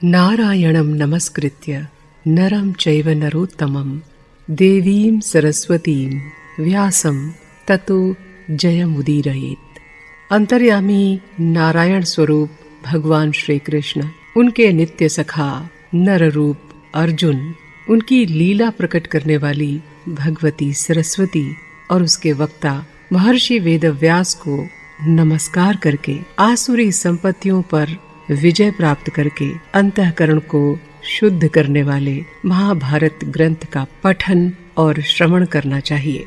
नारायणं नमस्कृत्य नरं चैव नरोत्तमं देवीं सरस्वतीं व्यासं ततो जयमुदीरयेत्। अंतर्यामी नारायण स्वरूप भगवान श्री कृष्ण, उनके नित्य सखा नर रूप अर्जुन, उनकी लीला प्रकट करने वाली भगवती सरस्वती और उसके वक्ता महर्षि वेदव्यास को नमस्कार करके आसुरी संपत्तियों पर विजय प्राप्त करके अंतःकरण को शुद्ध करने वाले महाभारत ग्रंथ का पठन और श्रवण करना चाहिए।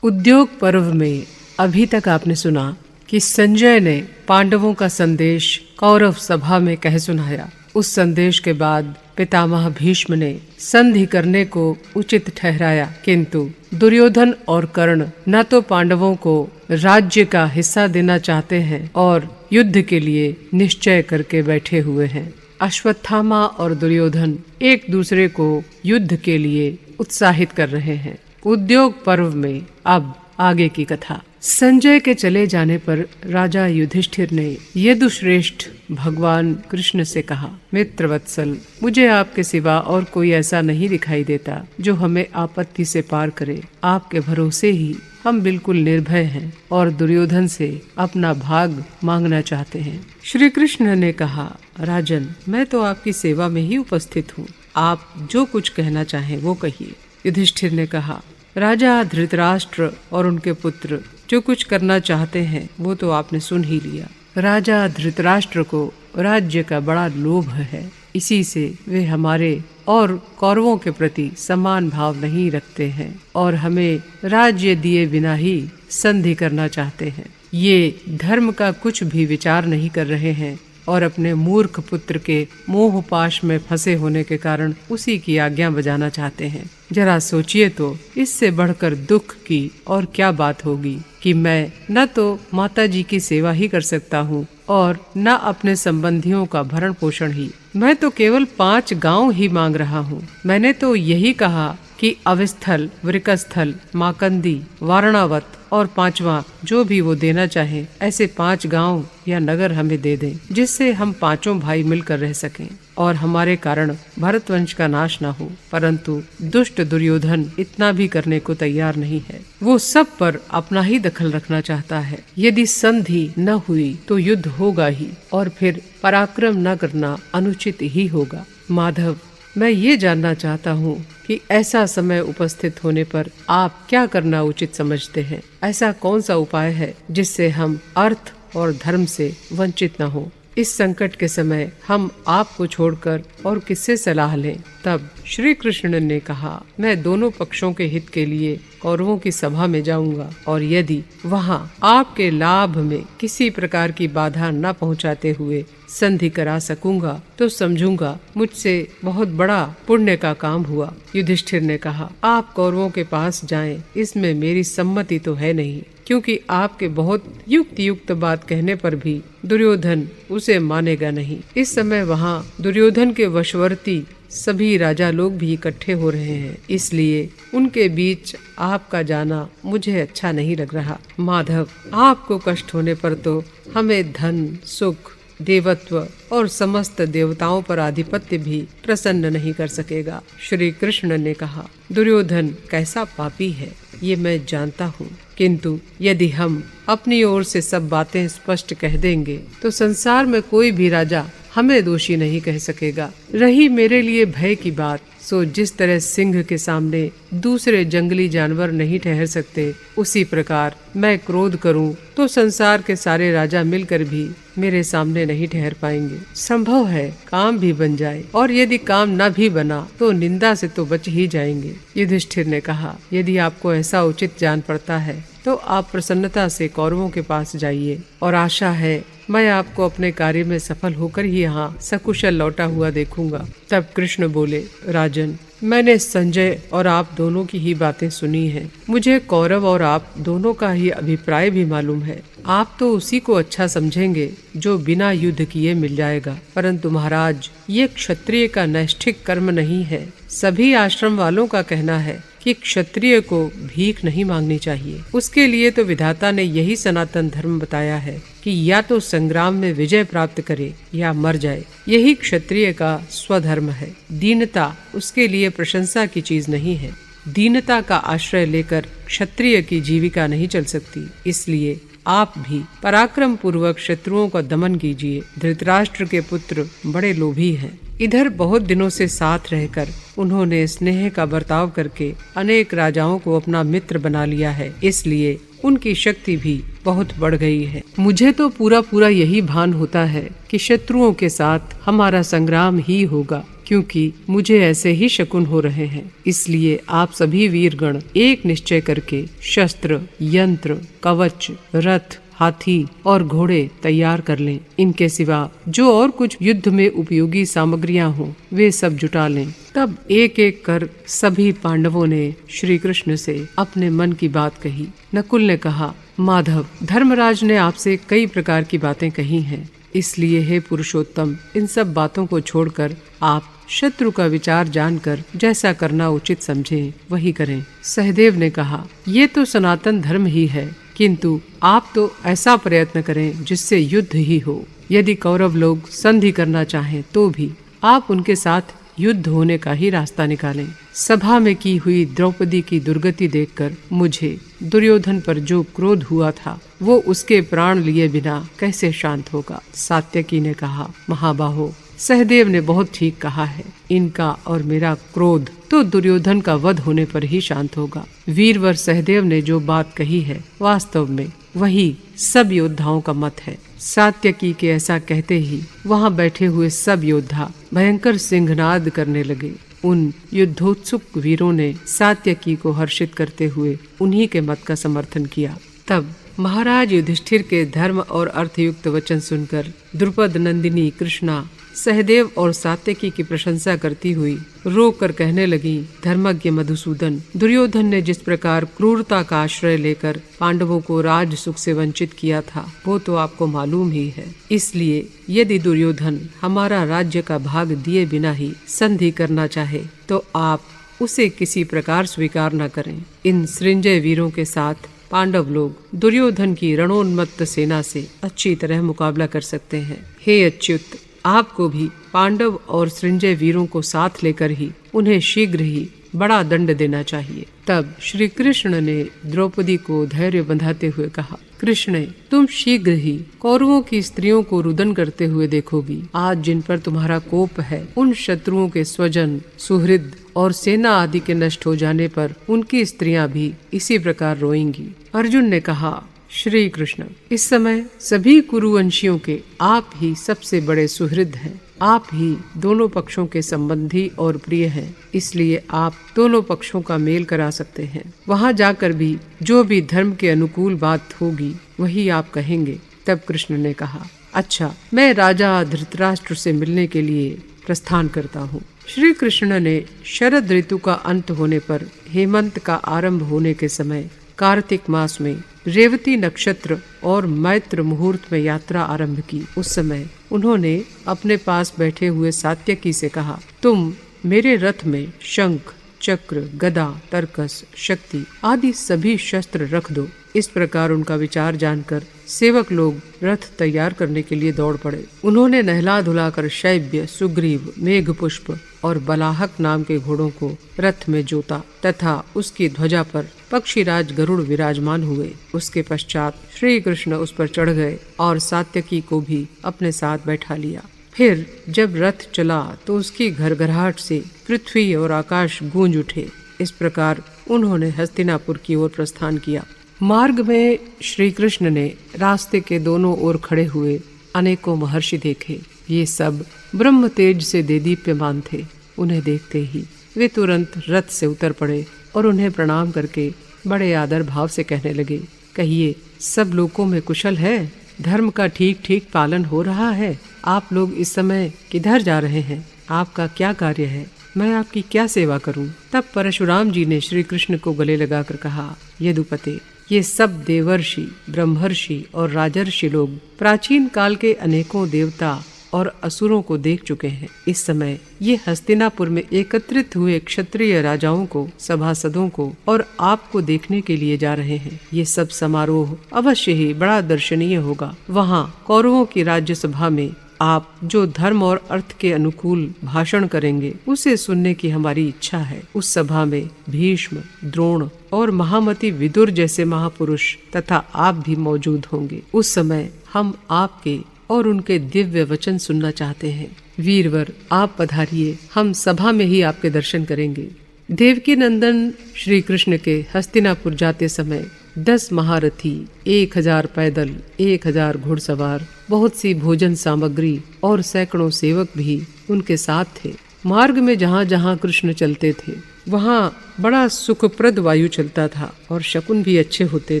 उद्योग पर्व में अभी तक आपने सुना कि संजय ने पांडवों का संदेश कौरव सभा में कह सुनाया। उस संदेश के बाद पितामह भीष्म ने संधि करने को उचित ठहराया, किंतु दुर्योधन और कर्ण न तो पांडवों को राज्य का हिस्सा देना चाहते हैं और युद्ध के लिए निश्चय करके बैठे हुए हैं। अश्वत्थामा और दुर्योधन एक दूसरे को युद्ध के लिए उत्साहित कर रहे हैं। उद्योग पर्व में अब आगे की कथा। संजय के चले जाने पर राजा युधिष्ठिर ने यदुश्रेष्ठ भगवान कृष्ण से कहा, मित्र वत्सल, मुझे आपके सिवा और कोई ऐसा नहीं दिखाई देता जो हमें आपत्ति से पार करे। आपके भरोसे ही हम बिल्कुल निर्भय हैं और दुर्योधन से अपना भाग मांगना चाहते हैं। श्री कृष्ण ने कहा, राजन, मैं तो आपकी सेवा में ही उपस्थित हूँ। आप जो कुछ कहना चाहें वो कहिए। युधिष्ठिर ने कहा, राजा धृतराष्ट्र और उनके पुत्र जो कुछ करना चाहते हैं वो तो आपने सुन ही लिया। राजा धृतराष्ट्र को राज्य का बड़ा लोभ है, इसी से वे हमारे और कौरवों के प्रति समान भाव नहीं रखते हैं और हमें राज्य दिए बिना ही संधि करना चाहते हैं। ये धर्म का कुछ भी विचार नहीं कर रहे हैं और अपने मूर्ख पुत्र के मोह पाश में फंसे होने के कारण उसी की आज्ञा बजाना चाहते हैं। जरा सोचिए तो, इससे बढ़कर दुख की और क्या बात होगी कि मैं न तो माता जी की सेवा ही कर सकता हूँ और न अपने संबंधियों का भरण पोषण ही। मैं तो केवल 5 गांव ही मांग रहा हूँ। मैंने तो यही कहा कि अवस्थल, वृकस्थल, माकंदी, वारणावत और 5वां जो भी वो देना चाहे, ऐसे 5 गांव या नगर हमें दे दें, जिससे हम 5 भाई मिलकर रह सकें और हमारे कारण भरत वंश का नाश न हो। परंतु दुष्ट दुर्योधन इतना भी करने को तैयार नहीं है। वो सब पर अपना ही दखल रखना चाहता है। यदि संधि न हुई तो युद्ध होगा ही और फिर पराक्रम न करना अनुचित ही होगा। माधव, मैं ये जानना चाहता हूँ कि ऐसा समय उपस्थित होने पर आप क्या करना उचित समझते हैं? ऐसा कौन सा उपाय है जिससे हम अर्थ और धर्म से वंचित न हो? इस संकट के समय हम आपको छोड़कर और किससे सलाह लें? तब श्री कृष्ण ने कहा, मैं दोनों पक्षों के हित के लिए कौरवों की सभा में जाऊंगा और यदि वहां आपके लाभ में किसी प्रकार की बाधा न पहुंचाते हुए संधि करा सकूंगा तो समझूंगा मुझसे बहुत बड़ा पुण्य का काम हुआ। युधिष्ठिर ने कहा, आप कौरवों के पास जाएं, इसमें मेरी सम्मति तो है नहीं, क्योंकि आपके बहुत युक्त बात कहने पर भी दुर्योधन उसे मानेगा नहीं। इस समय वहाँ दुर्योधन के वशवर्ती सभी राजा लोग भी इकट्ठे हो रहे हैं, इसलिए उनके बीच आपका जाना मुझे अच्छा नहीं लग रहा। माधव, आपको कष्ट होने पर तो हमें धन, सुख, देवत्व और समस्त देवताओं पर आधिपत्य भी प्रसन्न नहीं कर सकेगा। श्री कृष्ण ने कहा, दुर्योधन कैसा पापी है ये मैं जानता हूँ, किंतु यदि हम अपनी ओर से सब बातें स्पष्ट कह देंगे तो संसार में कोई भी राजा हमें दोषी नहीं कह सकेगा। रही मेरे लिए भय की बात, सो जिस तरह सिंह के सामने दूसरे जंगली जानवर नहीं ठहर सकते, उसी प्रकार मैं क्रोध करूं तो संसार के सारे राजा मिलकर भी मेरे सामने नहीं ठहर पाएंगे। संभव है काम भी बन जाए और यदि काम न भी बना तो निंदा से तो बच ही जाएंगे। युधिष्ठिर ने कहा, यदि आपको ऐसा उचित जान पड़ता है तो आप प्रसन्नता से कौरवों के पास जाइए और आशा है मैं आपको अपने कार्य में सफल होकर ही यहाँ सकुशल लौटा हुआ देखूंगा। तब कृष्ण बोले, राजन, मैंने संजय और आप दोनों की ही बातें सुनी हैं। मुझे कौरव और आप दोनों का ही अभिप्राय भी मालूम है। आप तो उसी को अच्छा समझेंगे जो बिना युद्ध किए मिल जाएगा, परंतु महाराज, ये क्षत्रिय का नैष्ठिक कर्म नहीं है। सभी आश्रम वालों का कहना है कि कि क्षत्रिय को भीख नहीं मांगनी चाहिए। उसके लिए तो विधाता ने यही सनातन धर्म बताया है कि या तो संग्राम में विजय प्राप्त करे या मर जाए। यही क्षत्रिय का स्वधर्म है। दीनता उसके लिए प्रशंसा की चीज नहीं है। दीनता का आश्रय लेकर क्षत्रिय की जीविका नहीं चल सकती। इसलिए आप भी पराक्रम पूर्वक शत्रुओं का दमन कीजिए। धृतराष्ट्र के पुत्र बड़े लोभी हैं। इधर बहुत दिनों से साथ रहकर उन्होंने स्नेह का बर्ताव करके अनेक राजाओं को अपना मित्र बना लिया है। इसलिए उनकी शक्ति भी बहुत बढ़ गई है। मुझे तो पूरा यही भान होता है कि शत्रुओं के साथ हमारा संग्राम ही होगा, क्योंकि मुझे ऐसे ही शकुन हो रहे हैं। इसलिए आप सभी वीरगण एक निश्चय करके शस्त्र, यंत्र, कवच, रथ, हाथी और घोड़े तैयार कर लें। इनके सिवा जो और कुछ युद्ध में उपयोगी सामग्रियां हों वे सब जुटा लें। तब एक एक कर सभी पांडवों ने श्री कृष्ण से अपने मन की बात कही। नकुल ने कहा, माधव, धर्मराज ने आपसे कई प्रकार की बातें कही हैं, इसलिए हे पुरुषोत्तम, इन सब बातों को छोड़कर आप शत्रु का विचार जानकर जैसा करना उचित समझें वही करें। सहदेव ने कहा, ये तो सनातन धर्म ही है, किंतु आप तो ऐसा प्रयत्न करें जिससे युद्ध ही हो। यदि कौरव लोग संधि करना चाहें तो भी आप उनके साथ युद्ध होने का ही रास्ता निकालें। सभा में की हुई द्रौपदी की दुर्गति देखकर मुझे दुर्योधन पर जो क्रोध हुआ था वो उसके प्राण लिए बिना कैसे शांत होगा। सात्यकी ने कहा, महाबाहो, सहदेव ने बहुत ठीक कहा है। इनका और मेरा क्रोध तो दुर्योधन का वध होने पर ही शांत होगा। वीरवर सहदेव ने जो बात कही है वास्तव में वही सब योद्धाओं का मत है। सात्यकी के ऐसा कहते ही वहां बैठे हुए सब योद्धा भयंकर सिंहनाद करने लगे। उन युद्धोत्सुक वीरों ने सात्यकी को हर्षित करते हुए उन्हीं के मत का समर्थन किया। तब महाराज युधिष्ठिर के धर्म और अर्थयुक्त वचन सुनकर द्रुपद नंदिनी कृष्णा सहदेव और सात्यकी की प्रशंसा करती हुई रो कर कहने लगी, धर्मज्ञ मधुसूदन, दुर्योधन ने जिस प्रकार क्रूरता का आश्रय लेकर पांडवों को राज सुख से वंचित किया था वो तो आपको मालूम ही है। इसलिए यदि दुर्योधन हमारा राज्य का भाग दिए बिना ही संधि करना चाहे तो आप उसे किसी प्रकार स्वीकार न करें। इन सृंजय वीरों के साथ पांडव लोग दुर्योधन की रणोन्मत्त सेना से अच्छी तरह मुकाबला कर सकते हैं। हे अच्युत, आपको भी पांडव और सृंजय वीरों को साथ लेकर ही उन्हें शीघ्र ही बड़ा दंड देना चाहिए। तब श्री कृष्ण ने द्रौपदी को धैर्य बंधाते हुए कहा, कृष्ण, तुम शीघ्र ही कौरवों की स्त्रियों को रुदन करते हुए देखोगी। आज जिन पर तुम्हारा कोप है उन शत्रुओं के स्वजन, सुहृद और सेना आदि के नष्ट हो जाने पर उनकी स्त्रियां भी इसी प्रकार रोएंगी। अर्जुन ने कहा, श्री कृष्ण, इस समय सभी कुरुवंशियों के आप ही सबसे बड़े सुहृद हैं। आप ही दोनों पक्षों के संबंधी और प्रिय हैं, इसलिए आप दोनों पक्षों का मेल करा सकते हैं। वहां जाकर भी जो भी धर्म के अनुकूल बात होगी वही आप कहेंगे। तब कृष्ण ने कहा, अच्छा, मैं राजा धृतराष्ट्र से मिलने के लिए प्रस्थान करता हूँ। श्री कृष्ण ने शरद ऋतु का अंत होने पर हेमंत का आरंभ होने के समय कार्तिक मास में रेवती नक्षत्र और मैत्र मुहूर्त में यात्रा आरंभ की। उस समय उन्होंने अपने पास बैठे हुए सात्यकी से कहा, तुम मेरे रथ में शंख, चक्र, गदा, तरकस, शक्ति आदि सभी शस्त्र रख दो। इस प्रकार उनका विचार जानकर सेवक लोग रथ तैयार करने के लिए दौड़ पड़े। उन्होंने नहला धुलाकर शैब्य, सुग्रीव, मेघपुष्प और बलाहक नाम के घोड़ों को रथ में जोता तथा उसकी ध्वजा पर पक्षीराज गरुड़ विराजमान हुए। उसके पश्चात श्री कृष्ण उस पर चढ़ गए और सात्यकी को भी अपने साथ बैठा लिया। फिर जब रथ चला तो उसकी घरघराहट से पृथ्वी और आकाश गूंज उठे। इस प्रकार उन्होंने हस्तिनापुर की ओर प्रस्थान किया। मार्ग में श्री कृष्ण ने रास्ते के दोनों ओर खड़े हुए अनेकों महर्षि देखे। ये सब ब्रह्म तेज से देदीप्यमान थे। उन्हें देखते ही वे तुरंत रथ से उतर पड़े और उन्हें प्रणाम करके बड़े आदर भाव से कहने लगे, कहिए, सब लोगों में कुशल है? धर्म का ठीक ठीक पालन हो रहा है? आप लोग इस समय किधर जा रहे हैं? आपका क्या कार्य है? मैं आपकी क्या सेवा करूं? तब परशुराम जी ने श्री कृष्ण को गले लगाकर कहा, यदुपते, ये सब देवर्षि, ब्रह्मर्षि और राजर्षि लोग प्राचीन काल के अनेकों देवता और असुरों को देख चुके हैं। इस समय ये हस्तिनापुर में एकत्रित हुए क्षत्रिय राजाओं को, सभासदों को और आपको देखने के लिए जा रहे हैं। ये सब समारोह अवश्य ही बड़ा दर्शनीय होगा। वहाँ कौरवों की राज्यसभा में आप जो धर्म और अर्थ के अनुकूल भाषण करेंगे उसे सुनने की हमारी इच्छा है। उस सभा में भीष्म, द्रोण और महामती विदुर जैसे महापुरुष तथा आप भी मौजूद होंगे। उस समय हम आपके और उनके दिव्य वचन सुनना चाहते हैं। वीरवर, आप पधारिए, हम सभा में ही आपके दर्शन करेंगे। देवकी नंदन श्री कृष्ण के हस्तिनापुर जाते समय 10 महारथी, 1000 पैदल, 1000 घुड़सवार, बहुत सी भोजन सामग्री और सैकड़ों सेवक भी उनके साथ थे। मार्ग में जहाँ जहाँ कृष्ण चलते थे वहाँ बड़ा सुखप्रद वायु चलता था और शकुन भी अच्छे होते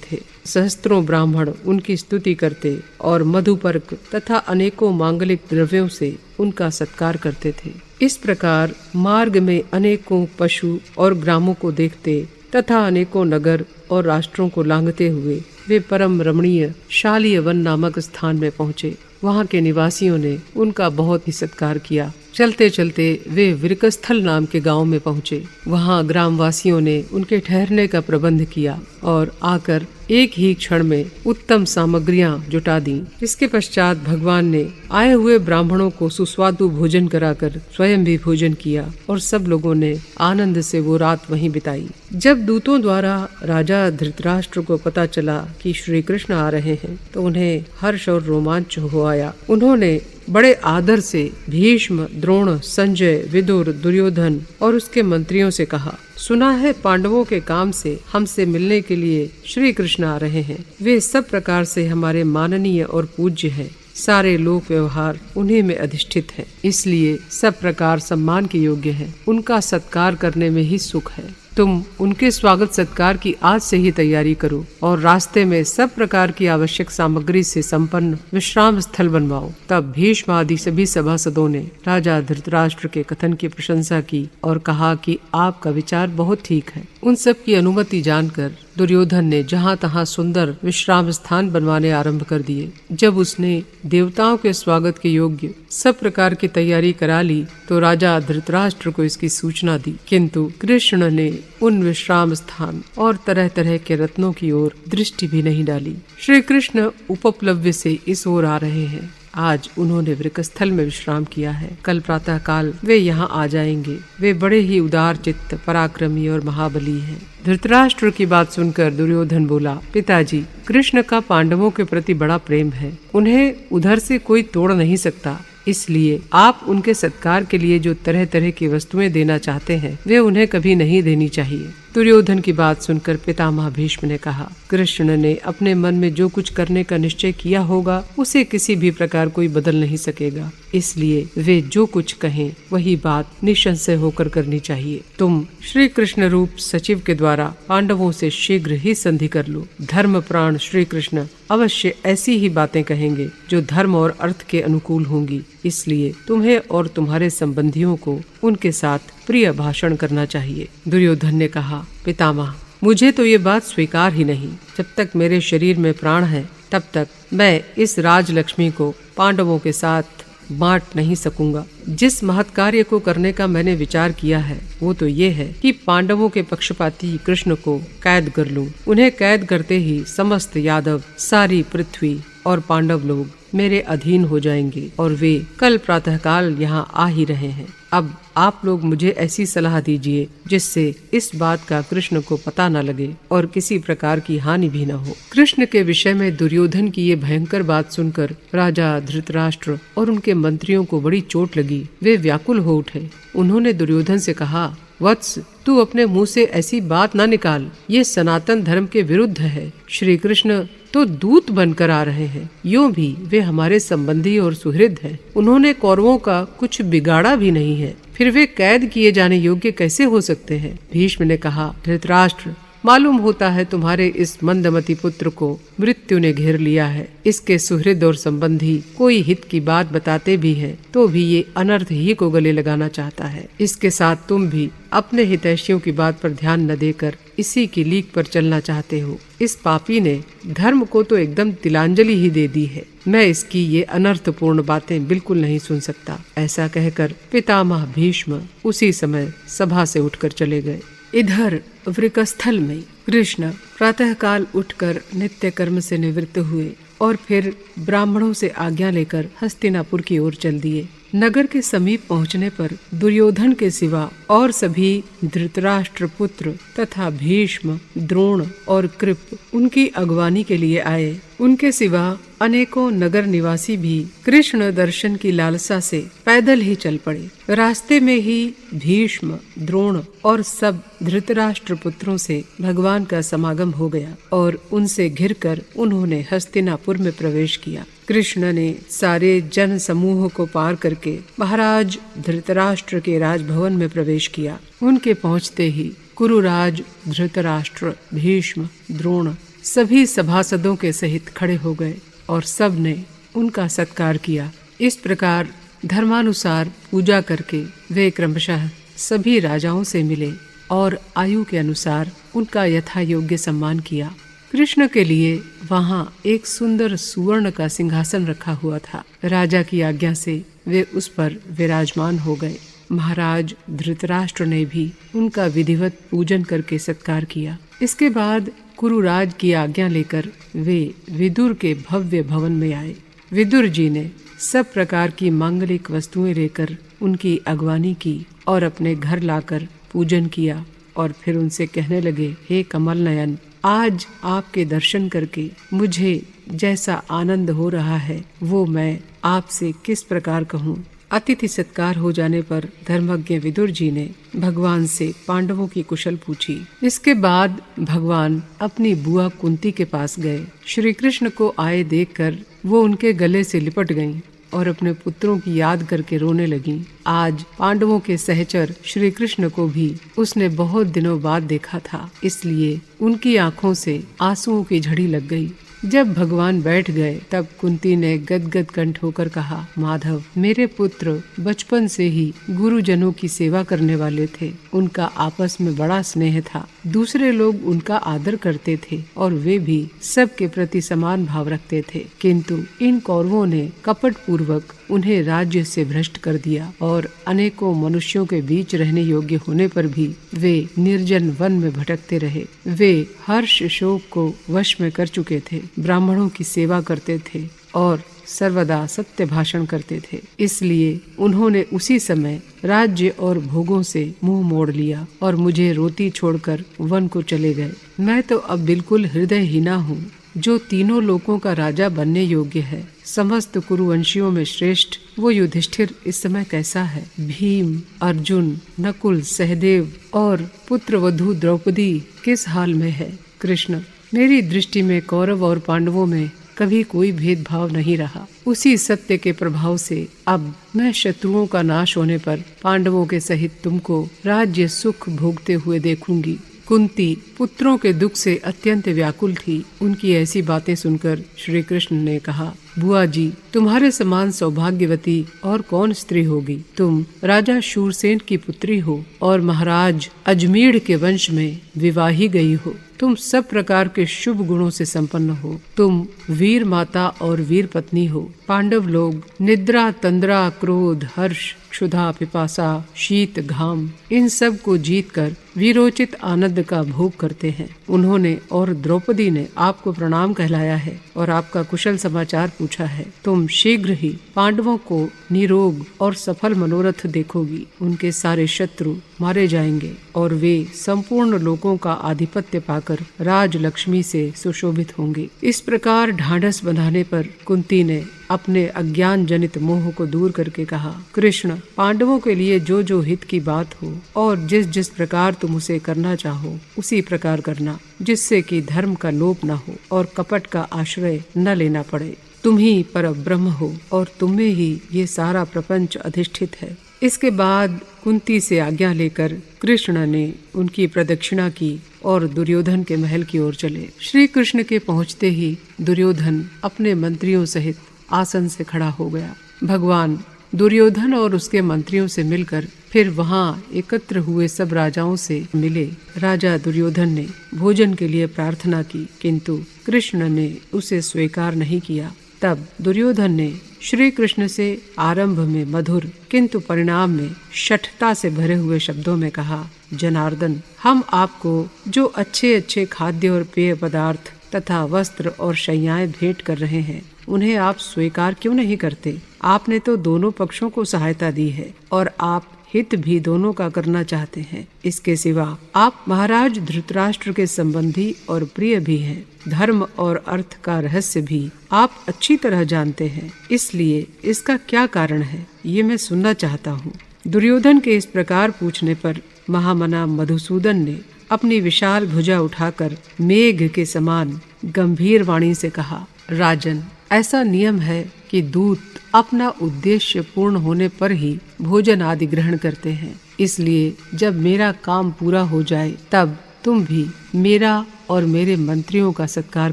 थे। सहस्त्रों ब्राह्मण उनकी स्तुति करते और मधुपर्क तथा अनेकों मांगलिक द्रव्यों से उनका सत्कार करते थे। इस प्रकार मार्ग में अनेकों पशु और ग्रामों को देखते तथा अनेकों नगर और राष्ट्रों को लांघते हुए वे परम रमणीय शालियवन नामक स्थान में पहुँचे। वहाँ के निवासियों ने उनका बहुत ही सत्कार किया। चलते चलते वे विरकस्थल नाम के गांव में पहुँचे। वहाँ ग्रामवासियों ने उनके ठहरने का प्रबंध किया और आकर एक ही क्षण में उत्तम सामग्रियां जुटा दी। इसके पश्चात भगवान ने आए हुए ब्राह्मणों को सुस्वादु भोजन कराकर स्वयं भी भोजन किया और सब लोगों ने आनंद से वो रात वहीं बिताई। जब दूतों द्वारा राजा धृतराष्ट्र को पता चला कि श्री कृष्ण आ रहे हैं तो उन्हें हर्ष और रोमांच हो आया। उन्होंने बड़े आदर से भीष्म, द्रोण, संजय, विदुर, दुर्योधन और उसके मंत्रियों से कहा, सुना है पांडवों के काम से हमसे मिलने के लिए श्री कृष्ण आ रहे हैं। वे सब प्रकार से हमारे माननीय और पूज्य हैं। सारे लोक व्यवहार उन्हीं में अधिष्ठित है, इसलिए सब प्रकार सम्मान के योग्य है। उनका सत्कार करने में ही सुख है। तुम उनके स्वागत सत्कार की आज से ही तैयारी करो और रास्ते में सब प्रकार की आवश्यक सामग्री से संपन्न विश्राम स्थल बनवाओ। तब भीष्म आदि सभी सभासदों ने राजा धृतराष्ट्र के कथन की प्रशंसा की और कहा कि आपका विचार बहुत ठीक है। उन सब की अनुमति जानकर दुर्योधन ने जहाँ तहाँ सुंदर विश्राम स्थान बनवाने आरंभ कर दिए। जब उसने देवताओं के स्वागत के योग्य सब प्रकार की तैयारी करा ली तो राजा धृतराष्ट्र को इसकी सूचना दी, किंतु कृष्ण ने उन विश्राम स्थान और तरह तरह के रत्नों की ओर दृष्टि भी नहीं डाली। श्री कृष्ण उपप्लव्य से इस ओर आ रहे हैं। आज उन्होंने वृकस्थल में विश्राम किया है। कल प्रातः काल वे यहाँ आ जाएंगे। वे बड़े ही उदार चित्त, पराक्रमी और महाबली हैं। धृतराष्ट्र की बात सुनकर दुर्योधन बोला, पिताजी, कृष्ण का पांडवों के प्रति बड़ा प्रेम है। उन्हें उधर से कोई तोड़ नहीं सकता। इसलिए आप उनके सत्कार के लिए जो तरह तरह की वस्तुएं देना चाहते हैं वे उन्हें कभी नहीं देनी चाहिए। दुर्योधन की बात सुनकर पितामह भीष्म ने कहा, कृष्ण ने अपने मन में जो कुछ करने का निश्चय किया होगा उसे किसी भी प्रकार कोई बदल नहीं सकेगा। इसलिए वे जो कुछ कहें वही बात निसंशय होकर करनी चाहिए। तुम श्री कृष्ण रूप सचिव के द्वारा पांडवों से शीघ्र ही संधि कर लो। धर्म प्राण श्री कृष्ण अवश्य ऐसी ही बातें कहेंगे जो धर्म और अर्थ के अनुकूल होंगी। इसलिए तुम्हें और तुम्हारे संबंधियों को उनके साथ प्रिय भाषण करना चाहिए। दुर्योधन ने कहा, पितामह, मुझे तो ये बात स्वीकार ही नहीं। जब तक मेरे शरीर में प्राण है तब तक मैं इस राजलक्ष्मी को पांडवों के साथ बांट नहीं सकूंगा। जिस महत् कार्य को करने का मैंने विचार किया है वो तो ये है कि पांडवों के पक्षपाती कृष्ण को कैद कर लूं। उन्हें कैद करते ही समस्त यादव, सारी पृथ्वी और पांडव लोग मेरे अधीन हो जाएंगे और वे कल प्रातःकाल यहाँ आ ही रहे हैं। अब आप लोग मुझे ऐसी सलाह दीजिए जिससे इस बात का कृष्ण को पता न लगे और किसी प्रकार की हानि भी न हो। कृष्ण के विषय में दुर्योधन की ये भयंकर बात सुनकर राजा धृतराष्ट्र और उनके मंत्रियों को बड़ी चोट लगी। वे व्याकुल हो उठे। उन्होंने दुर्योधन से कहा, वत्स, तू अपने मुंह से ऐसी बात ना निकाल। ये सनातन धर्म के विरुद्ध है। श्री कृष्ण तो दूत बनकर आ रहे हैं। यूं भी वे हमारे संबंधी और सुहृद हैं। उन्होंने कौरवों का कुछ बिगाड़ा भी नहीं है, फिर वे कैद किए जाने योग्य कैसे हो सकते हैं? भीष्म ने कहा, धृतराष्ट्र, मालूम होता है तुम्हारे इस मंदमती पुत्र को मृत्यु ने घेर लिया है। इसके सुहृद और संबंधी कोई हित की बात बताते भी हैं तो भी ये अनर्थ ही को गले लगाना चाहता है। इसके साथ तुम भी अपने हितैषियों की बात पर ध्यान न देकर इसी की लीक पर चलना चाहते हो। इस पापी ने धर्म को तो एकदम तिलांजलि ही दे दी है। मैं इसकी ये अनर्थपूर्ण बातें बिल्कुल नहीं सुन सकता। ऐसा कहकर पितामह भीष्म उसी समय सभा से उठकर चले गए। इधर वृकस्थल में कृष्ण प्रातःकाल उठकर नित्य कर्म से निवृत्त हुए और फिर ब्राह्मणों से आज्ञा लेकर हस्तिनापुर की ओर चल दिए। नगर के समीप पहुंचने पर दुर्योधन के सिवा और सभी धृतराष्ट्र पुत्र तथा भीष्म, द्रोण और कृप उनकी अगवानी के लिए आए। उनके सिवा अनेकों नगर निवासी भी कृष्ण दर्शन की लालसा से पैदल ही चल पड़े। रास्ते में ही भीष्म, द्रोण और सब धृतराष्ट्र पुत्रों से भगवान का समागम हो गया और उनसे घिरकर उन्होंने हस्तिनापुर में प्रवेश किया। कृष्ण ने सारे जन समूह को पार करके महाराज धृतराष्ट्र के राजभवन में प्रवेश किया। उनके पहुंचते ही कुरुराज धृतराष्ट्र, भीष्म, द्रोण सभी सभासदों के सहित खड़े हो गए और सब ने उनका सत्कार किया। इस प्रकार धर्मानुसार पूजा करके वे क्रमशः सभी राजाओं से मिले और आयु के अनुसार उनका यथा योग्य सम्मान किया। कृष्ण के लिए वहां एक सुंदर सुवर्ण का सिंहासन रखा हुआ था। राजा की आज्ञा से वे उस पर विराजमान हो गए। महाराज धृतराष्ट्र ने भी उनका विधिवत पूजन करके सत्कार किया। इसके बाद कुरुराज की आज्ञा लेकर वे विदुर के भव्य भवन में आए। विदुर जी ने सब प्रकार की मांगलिक वस्तुएं लेकर उनकी अगवानी की और अपने घर लाकर पूजन किया और फिर उनसे कहने लगे, हे कमल नयन, आज आपके दर्शन करके मुझे जैसा आनंद हो रहा है वो मैं आपसे किस प्रकार कहूँ। अतिथि सत्कार हो जाने पर धर्मज्ञ विदुर जी ने भगवान से पांडवों की कुशल पूछी। इसके बाद भगवान अपनी बुआ कुंती के पास गए। श्री कृष्ण को आए देखकर वो उनके गले से लिपट गईं और अपने पुत्रों की याद करके रोने लगीं। आज पांडवों के सहचर श्री कृष्ण को भी उसने बहुत दिनों बाद देखा था, इसलिए उनकी आंखों से आंसुओं की झड़ी लग गई। जब भगवान बैठ गए तब कुंती ने गदगद कंठ होकर कहा, माधव, मेरे पुत्र बचपन से ही गुरुजनों की सेवा करने वाले थे। उनका आपस में बड़ा स्नेह था। दूसरे लोग उनका आदर करते थे और वे भी सबके प्रति समान भाव रखते थे, किंतु इन कौरवों ने कपट पूर्वक उन्हें राज्य से भ्रष्ट कर दिया और अनेकों मनुष्यों के बीच रहने योग्य होने पर भी वे निर्जन वन में भटकते रहे। वे हर्ष शोक को वश में कर चुके थे, ब्राह्मणों की सेवा करते थे और सर्वदा सत्य भाषण करते थे। इसलिए उन्होंने उसी समय राज्य और भोगों से मुंह मोड़ लिया और मुझे रोती छोड़कर वन को चले गए। मैं तो अब बिल्कुल हृदयहीना हूँ, जो तीनों लोकों का राजा बनने योग्य है। समस्त कुरुवंशियों में श्रेष्ठ वो युधिष्ठिर इस समय कैसा है? भीम, अर्जुन, नकुल, सहदेव और पुत्र वधू द्रौपदी किस हाल में है? कृष्ण, मेरी दृष्टि में कौरव और पांडवों में कभी कोई भेदभाव नहीं रहा। उसी सत्य के प्रभाव से अब मैं शत्रुओं का नाश होने पर पांडवों के सहित तुमको राज्य सुख भोगते हुए देखूंगी। कुंती पुत्रों के दुख से अत्यंत व्याकुल थी। उनकी ऐसी बातें सुनकर श्री कृष्ण ने कहा, बुआ जी, तुम्हारे समान सौभाग्यवती और कौन स्त्री होगी? तुम राजा शूरसेन की पुत्री हो और महाराज अजमेर के वंश में विवाही गई हो। तुम सब प्रकार के शुभ गुणों से संपन्न हो। तुम वीर माता और वीर पत्नी हो। पांडव लोग निद्रा, तंद्रा, क्रोध, हर्ष, क्षुधा, पिपासा, शीत, घाम इन सब को जीतकर वीरोचित आनंद का भोग करते हैं। उन्होंने और द्रौपदी ने आपको प्रणाम कहलाया है और आपका कुशल समाचार पूछा है। तुम शीघ्र ही पांडवों को निरोग और सफल मनोरथ देखोगी। उनके सारे शत्रु मारे जाएंगे और वे संपूर्ण लोकों का आधिपत्य पाकर राज लक्ष्मी से सुशोभित होंगे। इस प्रकार ढांढस बंधाने पर कुंती ने अपने अज्ञान जनित मोह को दूर करके कहा, कृष्ण, पांडवों के लिए जो जो हित की बात हो और जिस जिस प्रकार तुम उसे करना चाहो उसी प्रकार करना, जिससे कि धर्म का लोप न हो और कपट का आश्रय न लेना पड़े। तुम ही पर ब्रह्म हो और तुम में ही ये सारा प्रपंच अधिष्ठित है। इसके बाद कुंती से आज्ञा लेकर कृष्ण ने उनकी प्रदक्षिणा की और दुर्योधन के महल की ओर चले। श्री कृष्ण के पहुँचते ही दुर्योधन अपने मंत्रियों सहित आसन से खड़ा हो गया। भगवान दुर्योधन और उसके मंत्रियों से मिलकर फिर वहां एकत्र हुए सब राजाओं से मिले। राजा दुर्योधन ने भोजन के लिए प्रार्थना की, किंतु कृष्ण ने उसे स्वीकार नहीं किया। तब दुर्योधन ने श्री कृष्ण से आरंभ में मधुर किंतु परिणाम में शठता से भरे हुए शब्दों में कहा, जनार्दन, हम आपको जो अच्छे अच्छे खाद्य और पेय पदार्थ तथा वस्त्र और शैयाएं भेंट कर रहे हैं, उन्हें आप स्वीकार क्यों नहीं करते? आपने तो दोनों पक्षों को सहायता दी है और आप हित भी दोनों का करना चाहते हैं। इसके सिवा आप महाराज धृतराष्ट्र के संबंधी और प्रिय भी हैं। धर्म और अर्थ का रहस्य भी आप अच्छी तरह जानते हैं। इसलिए इसका क्या कारण है, ये मैं सुनना चाहता हूँ। दुर्योधन के इस प्रकार पूछने पर महामना मधुसूदन ने अपनी विशाल भुजा उठाकर मेघ के समान गंभीर वाणी से कहा, राजन, ऐसा नियम है कि दूत अपना उद्देश्य पूर्ण होने पर ही भोजन आदि ग्रहण करते हैं। इसलिए जब मेरा काम पूरा हो जाए तब तुम भी मेरा और मेरे मंत्रियों का सत्कार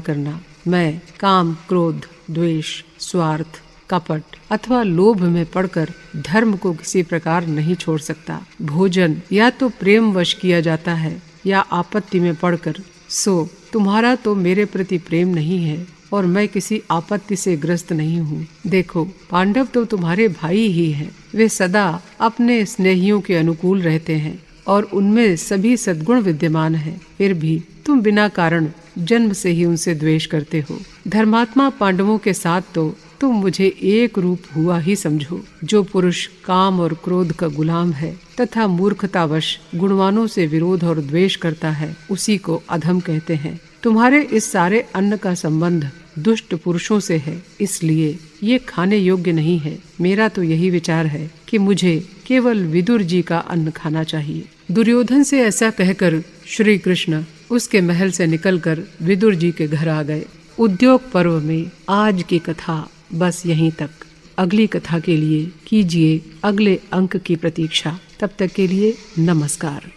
करना। मैं काम, क्रोध, द्वेष, स्वार्थ, कपट अथवा लोभ में पड़कर धर्म को किसी प्रकार नहीं छोड़ सकता। भोजन या तो प्रेम वश किया जाता है या आपत्ति में पड़कर। सो तुम्हारा तो मेरे प्रति प्रेम नहीं है और मैं किसी आपत्ति से ग्रस्त नहीं हूँ। देखो, पांडव तो तुम्हारे भाई ही हैं। वे सदा अपने स्नेहियों के अनुकूल रहते हैं और उनमें सभी सद्गुण विद्यमान है। फिर भी तुम बिना कारण जन्म से ही उनसे द्वेष करते हो। धर्मात्मा पांडवों के साथ तो तुम मुझे एक रूप हुआ ही समझो। जो पुरुष काम और क्रोध का गुलाम है तथा मूर्खतावश गुणवानों से विरोध और द्वेष करता है, उसी को अधम कहते हैं। तुम्हारे इस सारे अन्न का संबंध दुष्ट पुरुषों से है, इसलिए ये खाने योग्य नहीं है। मेरा तो यही विचार है कि मुझे केवल विदुर जी का अन्न खाना चाहिए। दुर्योधन से ऐसा कहकर श्री कृष्ण उसके महल से निकलकर विदुर जी के घर आ गए। उद्योग पर्व में आज की कथा बस यहीं तक। अगली कथा के लिए कीजिए अगले अंक की प्रतीक्षा। तब तक के लिए नमस्कार।